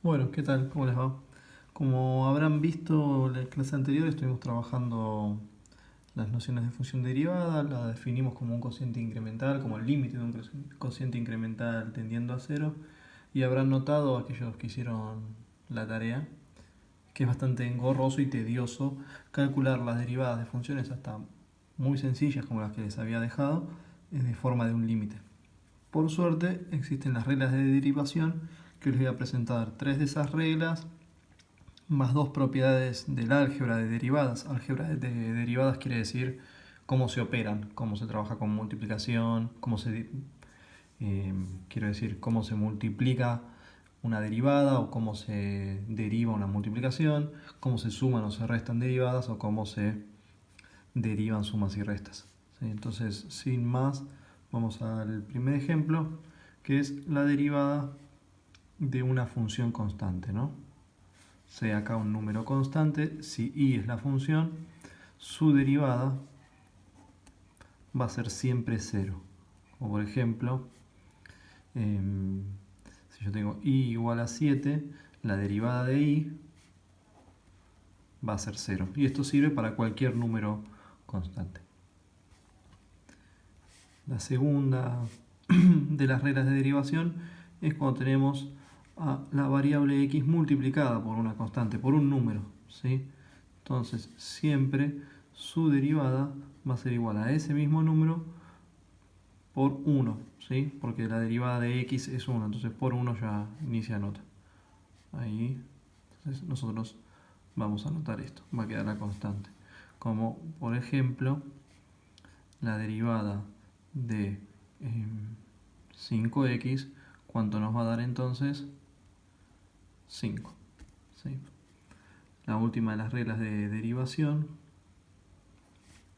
Bueno, ¿qué tal? ¿Cómo les va? Como habrán visto en la clase anterior, estuvimos trabajando las nociones de función derivada, la definimos como un cociente incremental, como el límite de un cociente incremental tendiendo a cero, y habrán notado aquellos que hicieron la tarea que es bastante engorroso y tedioso calcular las derivadas de funciones hasta muy sencillas como las que les había dejado, de forma de un límite. Por suerte existen las reglas de derivación, que les voy a presentar tres de esas reglas más dos propiedades del álgebra de derivadas. Álgebra de derivadas quiere decir cómo se operan, cómo se trabaja con multiplicación, quiero decir cómo se multiplica una derivada o cómo se deriva una multiplicación, cómo se suman o se restan derivadas o cómo se derivan sumas y restas. ¿Sí? Entonces, sin más, vamos al primer ejemplo, que es la derivada de una función constante, ¿no? Sea acá un número constante, si i es la función, su derivada va a ser siempre 0. O por ejemplo, si yo tengo i igual a 7, la derivada de i va a ser 0. Y esto sirve para cualquier número constante. La segunda de las reglas de derivación es cuando tenemos a la variable x multiplicada por una constante, por un número, ¿sí? Entonces, siempre su derivada va a ser igual a ese mismo número por 1, ¿sí? Porque la derivada de x es 1, entonces por 1 ya inicia nota. Ahí, entonces nosotros vamos a anotar esto, va a quedar la constante. Como, por ejemplo, la derivada de 5x, ¿cuánto nos va a dar entonces? 5. ¿Sí? La última de las reglas de derivación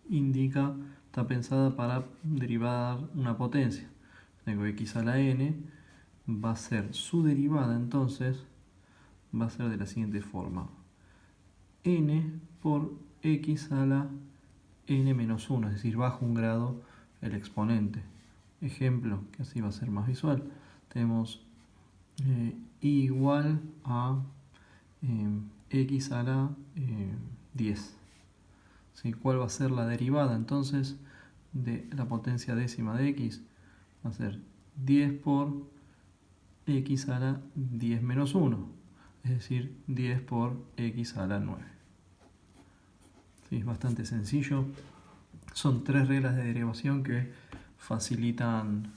está pensada para derivar una potencia. Tengo x a la n, va a ser su derivada entonces, va a ser de la siguiente forma. N por x a la n menos 1, es decir, bajo un grado el exponente. Ejemplo, que así va a ser más visual. Tenemos i igual a x a la 10. ¿Sí? ¿Cuál va a ser la derivada entonces de la potencia décima de x? Va a ser 10 por x a la 10 menos 1, es decir, 10 por x a la 9. ¿Sí? Es bastante sencillo. Son tres reglas de derivación que facilitan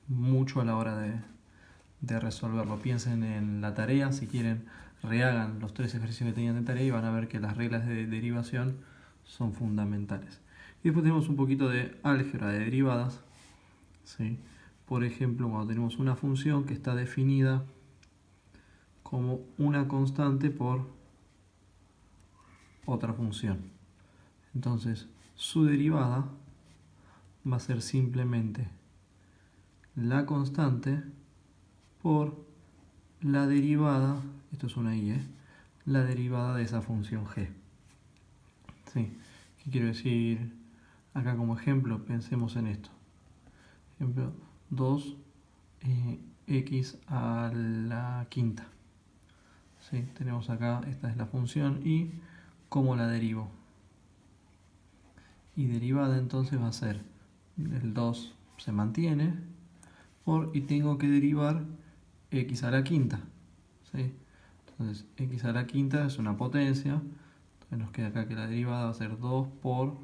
mucho a la hora de resolverlo. Piensen en la tarea, si quieren rehagan los tres ejercicios que tenían de tarea y van a ver que las reglas de derivación son fundamentales. Y después tenemos un poquito de álgebra de derivadas, ¿sí? Por ejemplo, cuando tenemos una función que está definida como una constante por otra función. Entonces, su derivada va a ser simplemente la constante por la derivada, esto es una i, la derivada de esa función g. ¿Sí? ¿Qué quiero decir? Acá como ejemplo, pensemos en esto. Ejemplo, 2 x a la quinta. ¿Sí? Tenemos acá, esta es la función y ¿cómo la derivo? Y derivada entonces va a ser, el 2 se mantiene, y tengo que derivar x a la quinta. ¿Sí? Entonces x a la quinta es una potencia, entonces nos queda acá que la derivada va a ser 2 por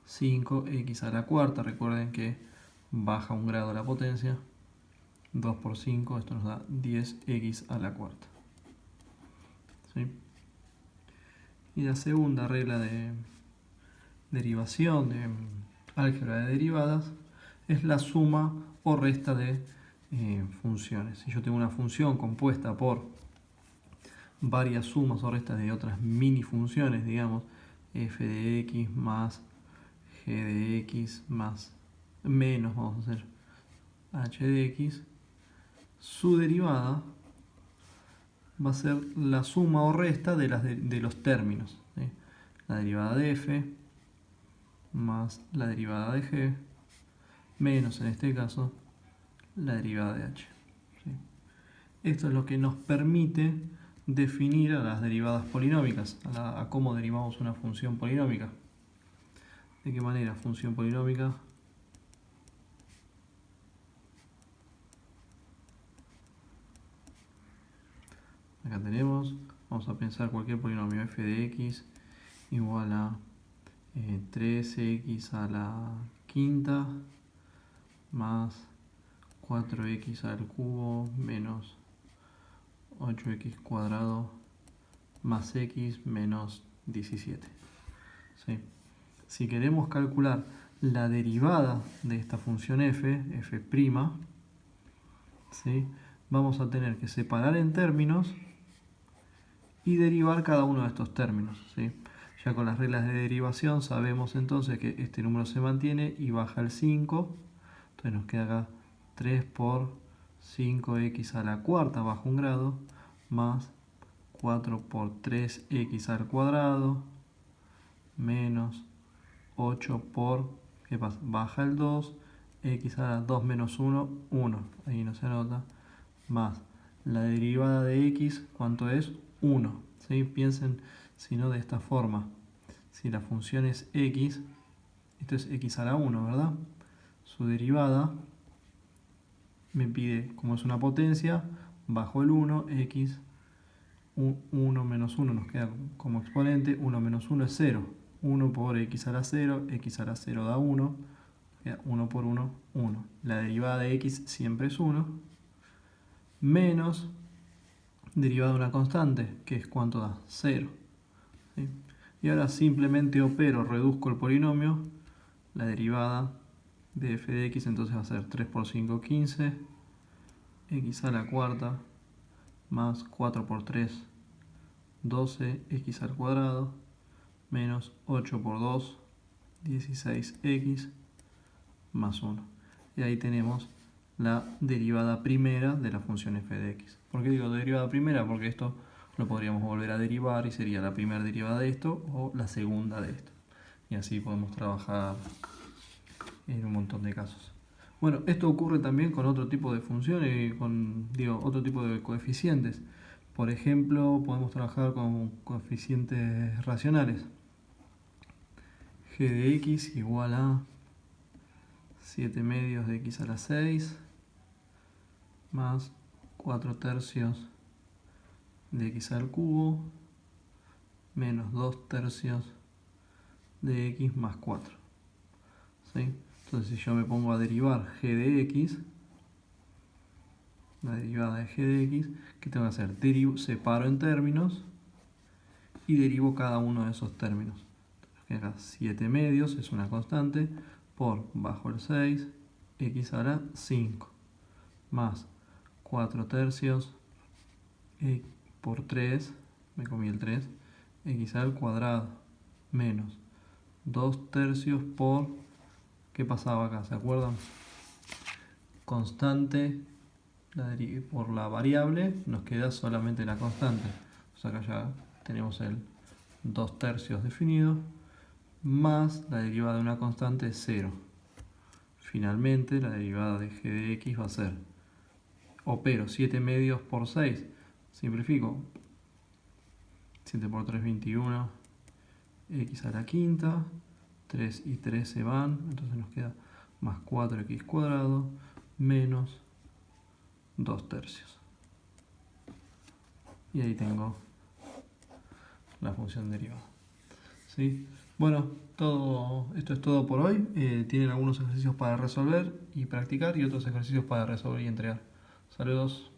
5x a la cuarta. Recuerden que baja un grado la potencia, 2 por 5, esto nos da 10x a la cuarta. ¿Sí? Y la segunda regla de derivación de álgebra de derivadas es la suma o resta de funciones. Si yo tengo una función compuesta por varias sumas o restas de otras mini funciones, digamos, f de x más g de x más menos, vamos a hacer h de x, su derivada va a ser la suma o resta de los términos, ¿sí? La derivada de f más la derivada de g menos, en este caso, la derivada de h. ¿Sí? Esto es lo que nos permite definir a las derivadas polinómicas, a cómo derivamos una función polinómica. ¿De qué manera? Función polinómica. Acá tenemos, vamos a pensar cualquier polinomio f de x igual a 3x a la quinta más 4x al cubo menos 8x cuadrado más x menos 17. ¿Sí? Si queremos calcular la derivada de esta función f, f', ¿sí? Vamos a tener que separar en términos y derivar cada uno de estos términos, ¿sí? Ya con las reglas de derivación sabemos entonces que este número se mantiene y baja el 5. Entonces nos queda acá 3 por 5x a la cuarta bajo un grado más 4 por 3x al cuadrado menos 8 por, ¿qué pasa? Baja el 2, x a la 2 menos 1, 1. Ahí no se anota. Más la derivada de x, ¿cuánto es? 1. ¿Sí? Piensen, si no, de esta forma. Si la función es x, esto es x a la 1, ¿verdad? Su derivada me pide, como es una potencia, bajo el 1, x, 1 menos 1 nos queda como exponente, 1 menos 1 es 0. 1 por x a la 0, x a la 0 da 1, queda 1 por 1, 1. La derivada de x siempre es 1, menos derivada de una constante, que es ¿cuánto da? 0. ¿Sí? Y ahora simplemente opero, reduzco el polinomio, la derivada de f de x entonces va a ser 3 por 5, 15, x a la cuarta, más 4 por 3, 12, x al cuadrado, menos 8 por 2, 16x, más 1. Y ahí tenemos la derivada primera de la función f de x. ¿Por qué digo derivada primera? Porque esto lo podríamos volver a derivar y sería la primera derivada de esto o la segunda de esto. Y así podemos trabajar en un montón de casos. Bueno, esto ocurre también con otro tipo de funciones, con otro tipo de coeficientes. Por ejemplo, podemos trabajar con coeficientes racionales. G de x igual a 7 medios de x a la 6 más 4 tercios de x al cubo menos 2 tercios de x más 4. ¿Sí? Entonces si yo me pongo a derivar g de x, la derivada de g de x, ¿qué tengo que hacer? Separo en términos y derivo cada uno de esos términos. Entonces, acá 7 medios es una constante por bajo el 6 x a la 5 más 4 tercios por 3, me comí el 3, x al cuadrado menos 2 tercios por, ¿qué pasaba acá? ¿Se acuerdan? Constante por la variable, nos queda solamente la constante. O sea, acá ya tenemos el 2 tercios definido, más la derivada de una constante es 0. Finalmente, la derivada de g de x va a ser, opero 7 medios por 6, simplifico, 7 por 3, 21, x a la quinta, 3 y 3 se van, entonces nos queda más 4x cuadrado menos 2 tercios. Y ahí tengo la función derivada. ¿Sí? Bueno, esto es todo por hoy. Tienen algunos ejercicios para resolver y practicar y otros ejercicios para resolver y entregar. Saludos.